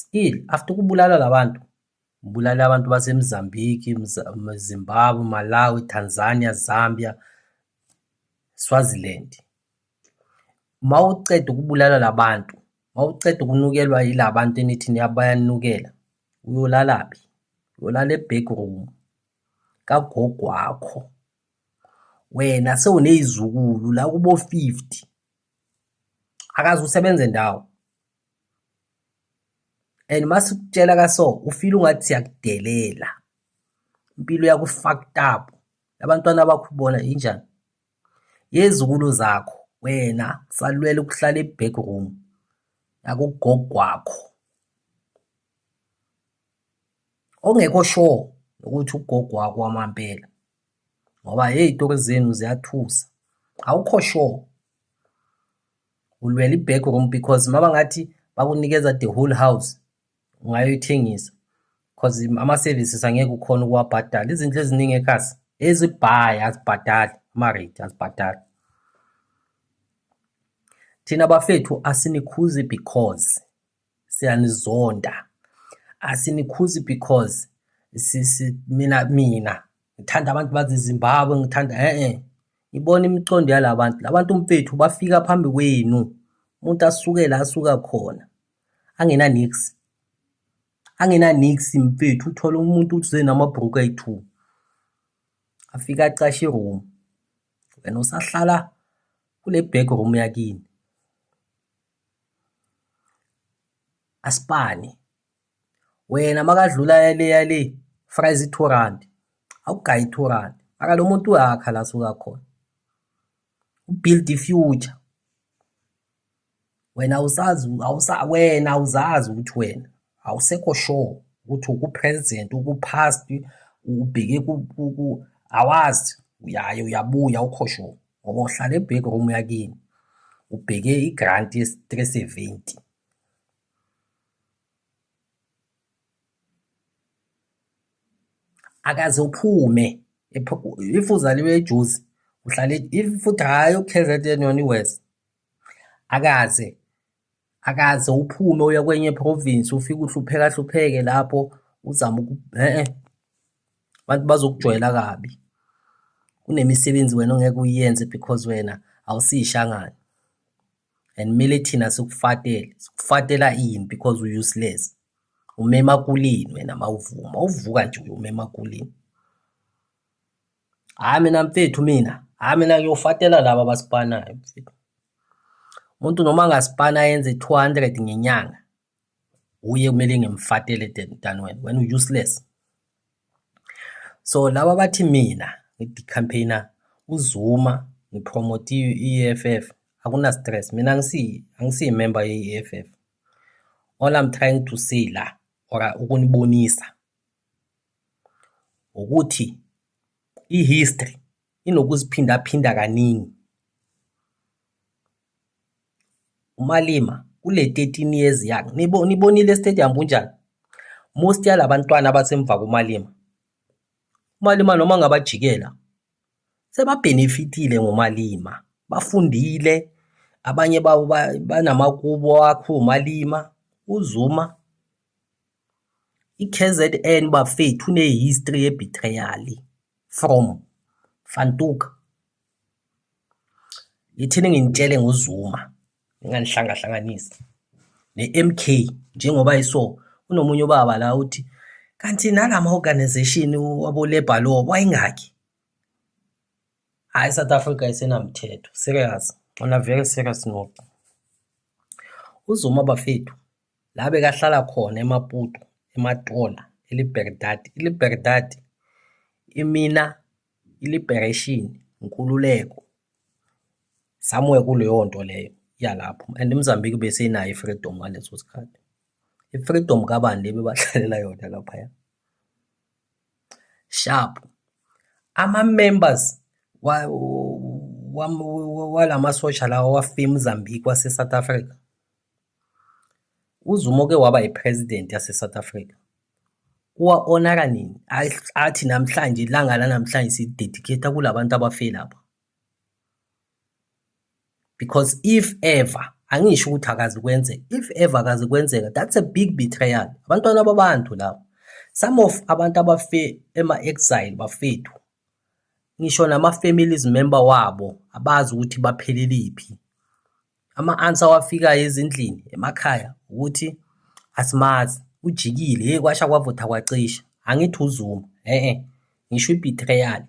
Still after kubulala labantu, ubulala abantu baseMozambique, Zimbabwe, Malawi, Tanzania, Zambia, Swaziland. Mawuceda ukubulala labantu, mawuceda ukunukelwa yilabantu enithi niyabayanukela, uyolalaphi? Uyolala ebackroom kagogo wakho. Wena sewunezizukulu la kubo 50. Akaze usebenze ndawo. And masikutshela kaso ufila ungathi siyakudelela. Impilo yakho fucked up. Abantwana bakho ubona injani? Yezukulu zakho wena salwela ukuhlala ebackroom yakugogo wakho. Ongekho sure ukuthi ugogo wakho wamampela. Ngoba izitori zenu ziyathusa. Awukho sure. Ulwela ibackroom because mabangathi bakunikeza the whole house ungayoyithengisa because ama services angeke ukhona ukuwabhadala. Izinto eziningi ekhasi ezibhaya azibhadali, ama rate azibhadali. Thina bafethu asinikhuzi because siyanizonda. Asinikhuzi because mina ngithanda abantu bazi Zimbabwe, ngithanda ibona imicondo yalabantu. Labantu mfethu bafika phambi kwenu. Umuntu asuke la asuka khona. Angena nix. Angena nix mfethu uthola umuntu uze namabhuku ayi2. Afika acashe room. Wena usahlala kule backroom yakini. Asipani. Wena makadlula yale fries i2 awugayi i2. Aka lo muntu yakha la asuka khona. Build the future. Wena wena uzazi ukuthi wena awusekho sure ukuthi uku-present, uku-past, ubheke awazi uyabuya ukho sure. Ngoba uhlala ebackroom yakini. Ubheke igrant ye370. Akaze uphume if uzaliwe eJozi uhlale if futhi hayi uKZN yona iWest. Akaze uphume uya kwenye province ufike uhlupheke lapho uzama abantu bazokujwayela kabi. Kunemisebenzi wena ongeke uyenze because wena awusishangana. And mele thina sikufatela ini because useless. Umema kulini wena mawuvuma uvuka nje umema kulini. Mina mfethu mina ngiyofatela laba basipanayo mfethu. Umuntu noma ngasipana yenze 200 ngenyanga uye kumele ngimfatele than wena useless. So laba bathi mina ngithi campaigner uZuma ngipromote iEFF akuna stress. Mina angisi member yeEFF. All I'm trying to say la ora ukunibonisa ukuthi ihistory inokuziphinda kaningi. uMalima kule 13 years yakhe nibonile stadium kunjani? Most yalabantwana abasemva kuMalima noma ngabajikela sebabenefitile ngoMalima, bafundile, abanye babo banamakubo wakho uMalima, uZuma. iKZN bafethu history yebetrayal from Fantuka. Yithini nginitshele ngoZuma nginganihlangahlanganisa neMK njengoba iso unomunye ubaba la uthi kanti nalama organization wabo labor law wayingaki. Hayi South Africa isenamthetho serious on a very serious note. uZuma bafethu la bekahlala khona eMaputo eMatola iLiberdad imina iLiberation inkululeko somewhere kuleyo nto leyo yalapho. And eMozambique bese inayo ifreedom ngaleso sikhathi. Ifreedom kabani lebe bahlalela yona lapha sharp. Ama members walama social lawa wafika eMozambique wase South Africa. uZuma ke waba yipresident yase South Africa. Kuwa honora nini? Athi namhlanje ilanga la namhlanje si dedicate kulabantu abafe lapha. Because if ever Angisho ukuthi akazi kwenzeka. If ever akazi kwenzeka, that's a big betrayal. Abantwana babantu labo. Some of abantu abafe ema-exile bafethu, ngisho nama-families member wabo abazi ukuthi bapheleliphi. Ama-answer awafikayo ezindlini emakhaya ukuthi asimazi, ujikile, kwasha kwavutha kwacisha. Angithi uZuma, ngisho i-betrayal.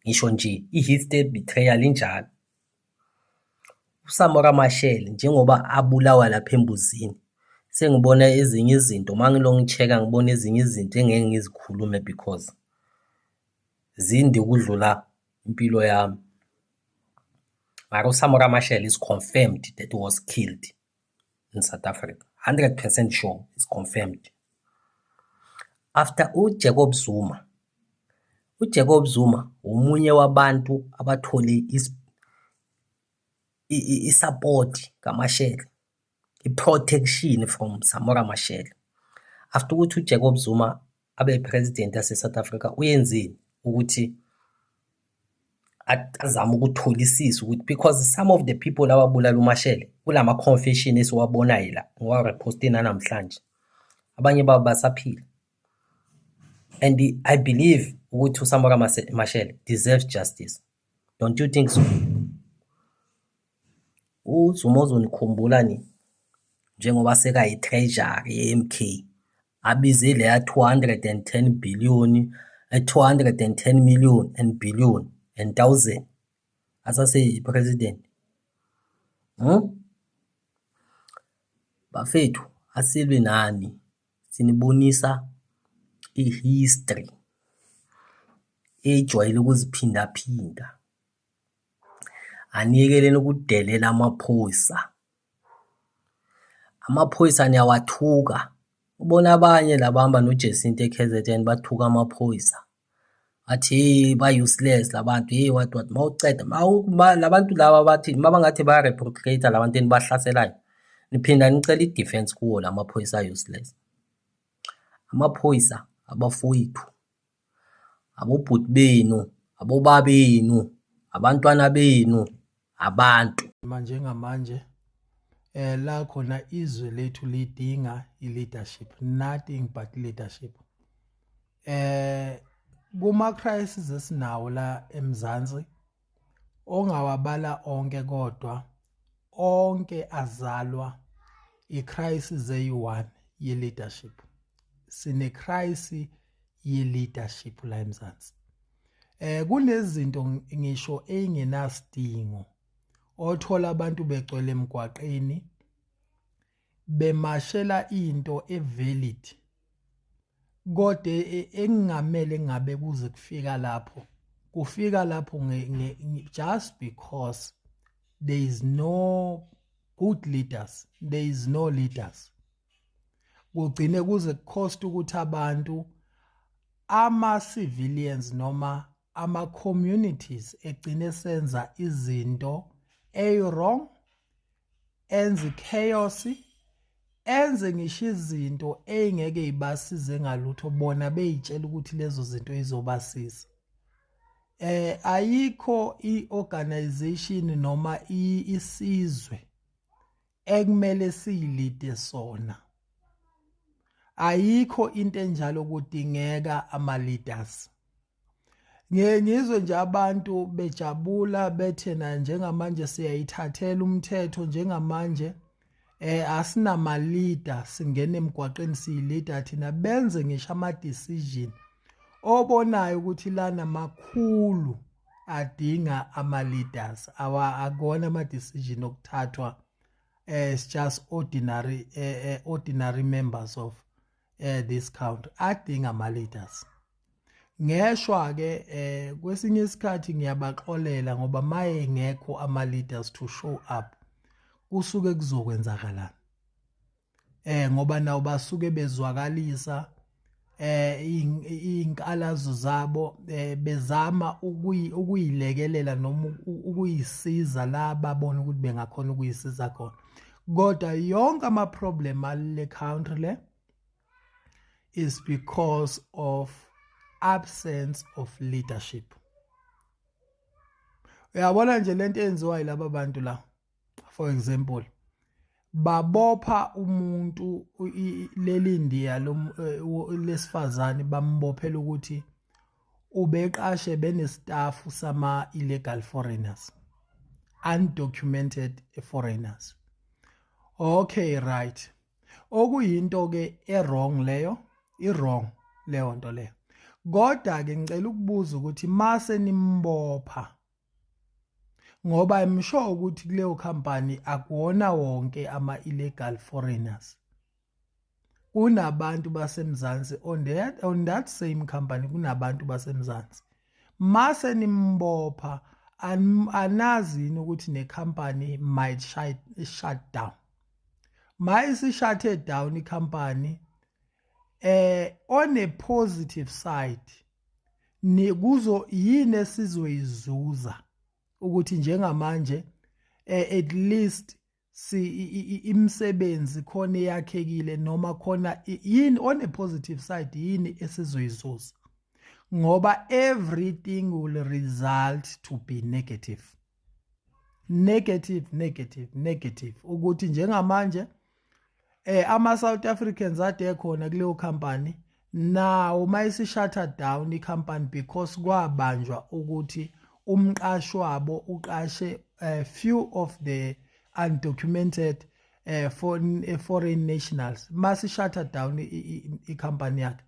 Ngisho nje i-history betrayal injalo. uSamora Machel njengoba abulawa lapha embuzini, sengibona ezinye izinto mangilongicheka ngibona ezinye izinto engeke ngizikhulume because zinde ukudlula impilo yami. Mara uSamora Machel is confirmed that he was killed in South Africa. 100% sure is confirmed. After uJacob Zuma, uJacob Zuma umunye wabantu abathole i-support kaMachel, i-protection from Samora Machel. After ukuthi uJacob Zuma abe president yase South Africa, uyenzeni ukuthi azama ukutholisisa ukuthi because some of the people ababulala uMachel kulama confession esiwabonayo la ngiwareposte namhlanje, abanye babo basaphila. And I believe ukuthi uSamora Machel deserves justice. Don't you think so? uZuma uzonikhumbula ni njengoba sekayi-treasury ye-MK abize leya 210 billion, 210 million and billion and thousand asase-president. Bafethu asilwe nani, sinibonisa i-history ejwayele ukuziphindaphinda. Aniyekeleni ukudelela amaphoyisa. Amaphoyisa niyawathuka. Ubona abanye labahamba noJacinta KZN bathuka amaphoyisa. Athi ba-useless labantu, what. Mawuceda, labantu laba bathi, mabangathi baya-replicate labantu enibahlaselayo, niphinda nicela i-defense kuwo lamaphoyisa useless. Amaphoyisa abafowethu, abobhuti benu, abobabenu, abantwana benu, abantu. Manje ngamanje la khona izwe lethu lidinga i-leadership, nothing but leadership. Kuma crisis esinawo la eMzansi ongawabala onke, kodwa onke azalwa i-crisis eyi-1 ye-leadership. Sine crisis ye-leadership la eMzansi. Kunezinto ngisho engenasidingo othola abantu begcwele emgwaqeni bemashela into evalid, kodwa engingamele ngabe kuze kufika lapho just because there is no good leaders, there is no leaders, kugcine kuze cost ukuthi abantu ama-civilians noma ama-communities egcine senza izinto wrong, enze chaos, enze ngisho izinto engeke ibasize ngalutho bona beyitshela ukuthi lezo zinto izobasiza. Ayikho i-organization noma isizwe ekumele siyilide sona. Ayikho into enjalo kudingeka ama-leaders. Ngizwe nje abantu bejabula bethena njengamanje siyayithathela umthetho, njengamanje asinama-leader, singene emgwaqeni siyi-leader thina, benze ngisho ama-decision obonayo ukuthi lana makhulu adinga ama-leaders. Akona ama-decision okuthathwa as just ordinary members of this country, adinga ama-leaders. Ngeshwa ke kwesinye isikhathi ngiyabaxolela ngoba maye ngekho ama-leaders to show up kusuke kuzokwenzakalana. Ngoba nawo basuke bezwakalisa izinkalazo zabo, bezama ukuyilekelela noma ukuyisiza la babona ukuthi bengakhona ukuyisiza khona. Kodwa yonke ama-problem ale country le is because of absence of leadership. Uyabona nje lento enziwa yilaba bantu la, for example babopha umuntu lelindiya lesifazane bambophela ukuthi ubeqashe benestaff sama illegal foreigners, undocumented foreigners. Okay, right. Okuyinto ke wrong leyo, wrong leyo nto leyo. Kodwa ke ngicela ukubuza ukuthi mase nimbopha ngoba I'm sure ukuthi kuleyo company akuwona wonke ama illegal foreigners. Kunabantu basemzansi on that same company kunabantu basemzansi. Mase nimbopha anazi ukuthi ne company might shut down. Mayisi shut down I company on a positive side kuzo yini esizoyizuza ukuthi njengamanje at least imsebenzi khona yakhekile noma khona yini on a positive side yini esizoyizuza ngoba everything will result to be negative ukuthi njengamanje ama South Africans ade khona kuleyo company now mayisi shut down I company because kwabanjwa ukuthi umqashi wabo uqashe few of the undocumented foreign nationals mase shut down I company yakhe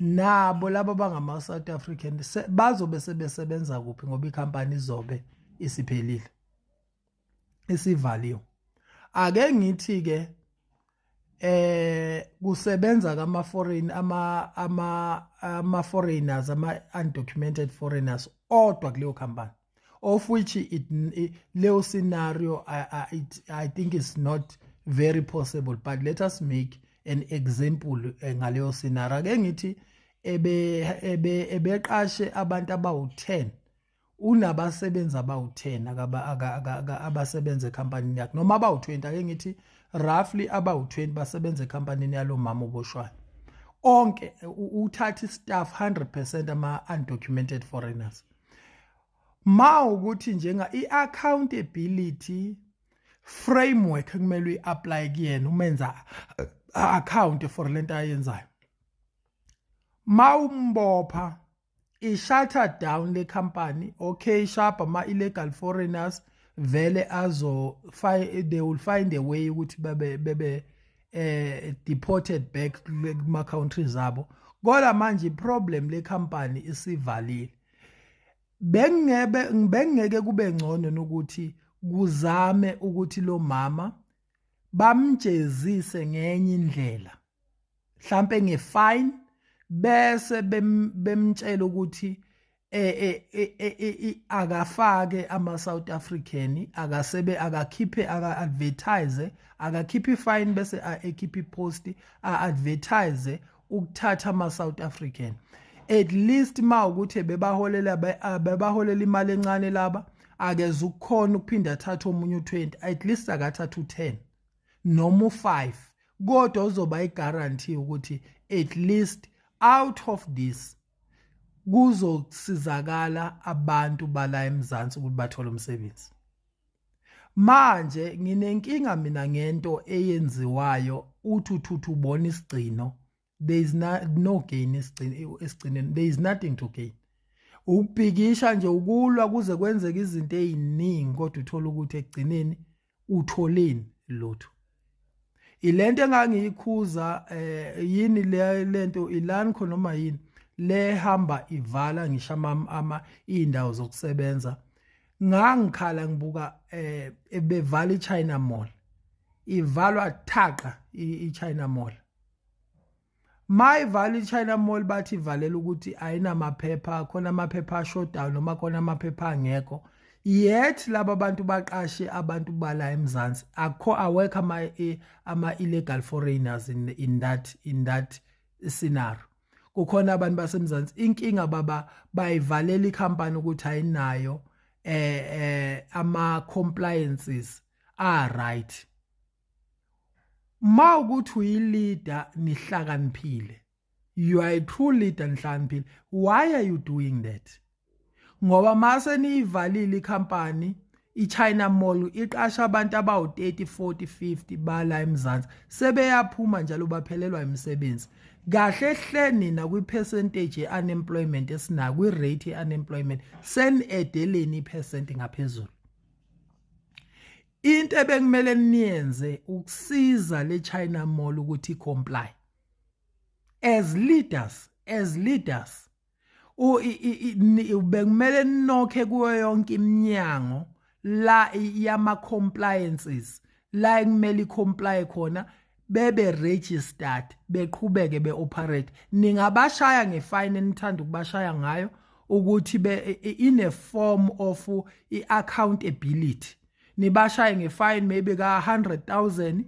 nabo laba bangama South African bazobe sebesebenza kuphi ngoba I company izobe isiphelile isivaliwe. Ake ngithi ke kusebenza kama foreign ama foreigners ama undocumented foreigners odwa kuleyo company of which leyo scenario I think is not very possible, but let us make an example ngaleyo scenario. Ake ngithi ebeqashe abantu abawu10 unabasebenzi abawu10 abasebenza ecompany yakhe noma abawu20 ake ngithi roughly abawu20 basebenza ecompany yalo mama uboshwayo onke uthatha staff 100% ama undocumented foreigners. Ma ukuthi njenga I-accountability framework kumele uyi-apply kuyena umenza account for lento ayenzayo. Ma umbopha I-shut down le company, okay, sharp ama illegal foreigners vele they will find a way ukuthi bebe deported back kuma countries zabo. Kodwa manje problem le company isivalile. Bengeke kube ngcono nokuthi kuzame ukuthi lo mama bamjezise ngenye indlela mhlambe ngefine bese bemtshela ukuthi akafake ama South African akakhiphe advertise akakhiphe fine bese ekhiphe post advertise ukuthatha ama South African. At least ma ukuthi bebaholela imali encane laba akeze ukukhona ukuphinda thatha omunye u20 at least akathatha u10 noma u5 kodwa uzoba I-guarantee ukuthi at least out of this kuzosizakala abantu bala eMzansi ukuthi bathole umsebenzi. Manje nginenkinga mina ngento eyenziwayo uthuthu ubona isigcino. There is no gain esigcineni. There is nothing to gain. Ukubhikisha nje ukulwa kuze kwenzeke izinto eziningi kodwa uthola ukuthi ekugcineni utholeni lutho. Ilento engangiyikhuza yini lento ilanko noma yini le hamba ivala ngisho indawo zokusebenza. Ngangikhala ngibuka bevala iChina Mall. Ivalwa thaqa iChina Mall. My Valley China Mall bathi valela ukuthi ayinamaphepha khona amaphepha ashoda noma khona amaphepha angekho yet laba bantu baqashe abantu bala eMzansi akho awekho ama illegal foreigners in that scenario. Kukhona abantu baseMzansi inkinga bayivalela icompany ukuthi ayinayo ama compliances right. Ma ukuthi uyi-leader nihlakaniphile, you are a true leader nihlakaniphile, why are you doing that? Ngoba mase niyivalile icompany i-China Mall iqasha abantu abawu-30, 40, 50 bala eMzansi sebeyaphuma njalo baphelelwa imisebenzi. Kahle hle nina kwi-percentage ye-unemployment esinayo, kwi-rate ye-unemployment seni-edeleni i-percent ngaphezulu. Into ebekumele niyenze ukusiza le-China Mall ukuthi i-comply. As leaders, bekumele nokhe kuyo yonke iminyango la yama-compliances, la ekumele i-comply khona, bebe registered, beqhubeke be-operate. Ningabashaya ngefine enithanda ukubashaya ngayo ukuthi in a form of i-accountability. Nibashaye ngefine maybe ka-100,000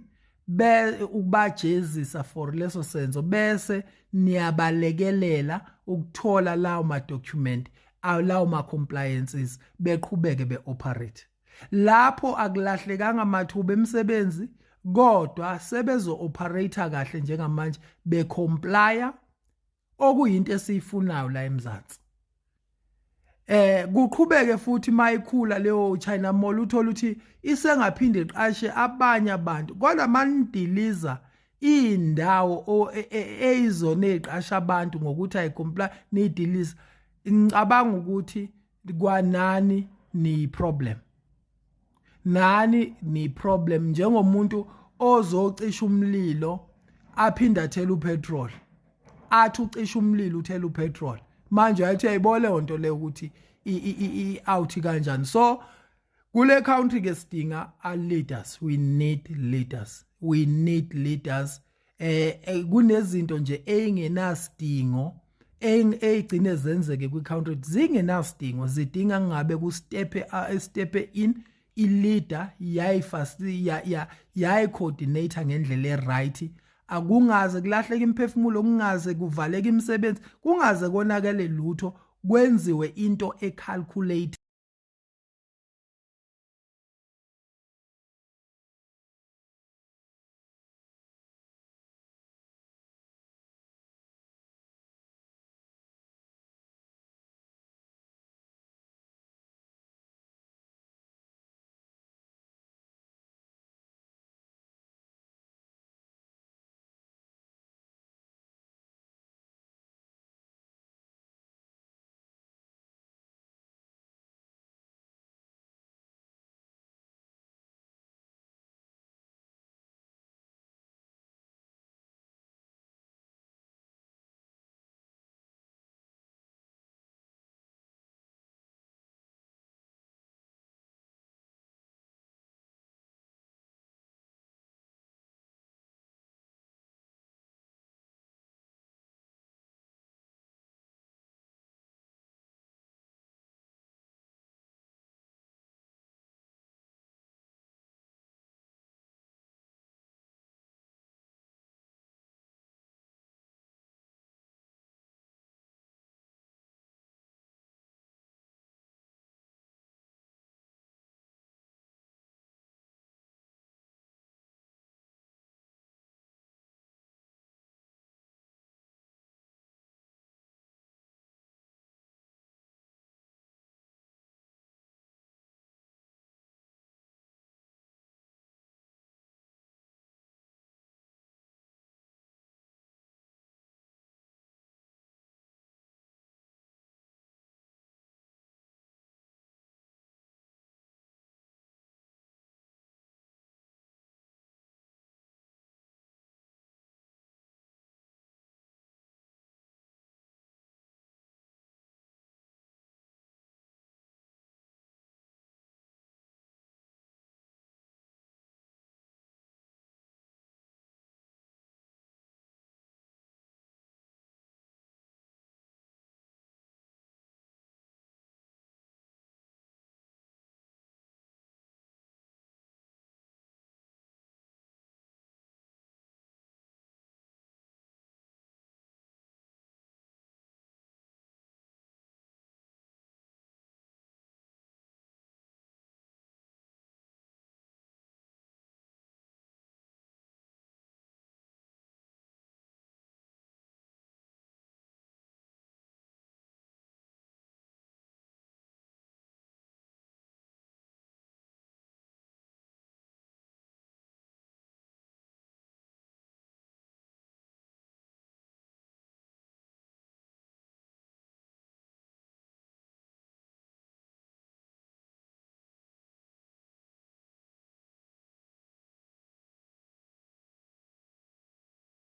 ukubajezisa for leso senzo, bese niyabalekelela ukuthola lawo ma-document, lawo ma-compliances, beqhubeke be-operate. Lapho akulahlekanga amathuba emisebenzi, kodwa sebezo-operator kahle njengamanje, be-complya, okuyinto esiyifunayo la eMzansi. Kuqhubeke futhi mayikhula leyo China Mall, uthola ukuthi isengaphinde iqashe abanye abantu, kodwa manidiliza indawo eyizona eziqasha abantu ngokuthi ayicomply nidiliza, ngicabanga ukuthi kwanani ni-problem. Nani ni-problem njengomuntu ozocisha umlilo aphinde athele upetrol, athi ucisha umlilo uthele upetrol. Manje ayithi ayibole onto le ukuthi i-out kanjani. So kule country ke sidinga leaders, we need leaders. Kunezinto nje eyingenasidingo eyigcine zenzeke kwi-country zingenasidingo, zidinga ngabe ku-step in i-leader yayi-coordinator ngendlela e-right. Akungaze kulahleke imphefumulo, kungaze kuvaleke imisebenzi, kungaze konakele lutho, kwenziwe into e-calculate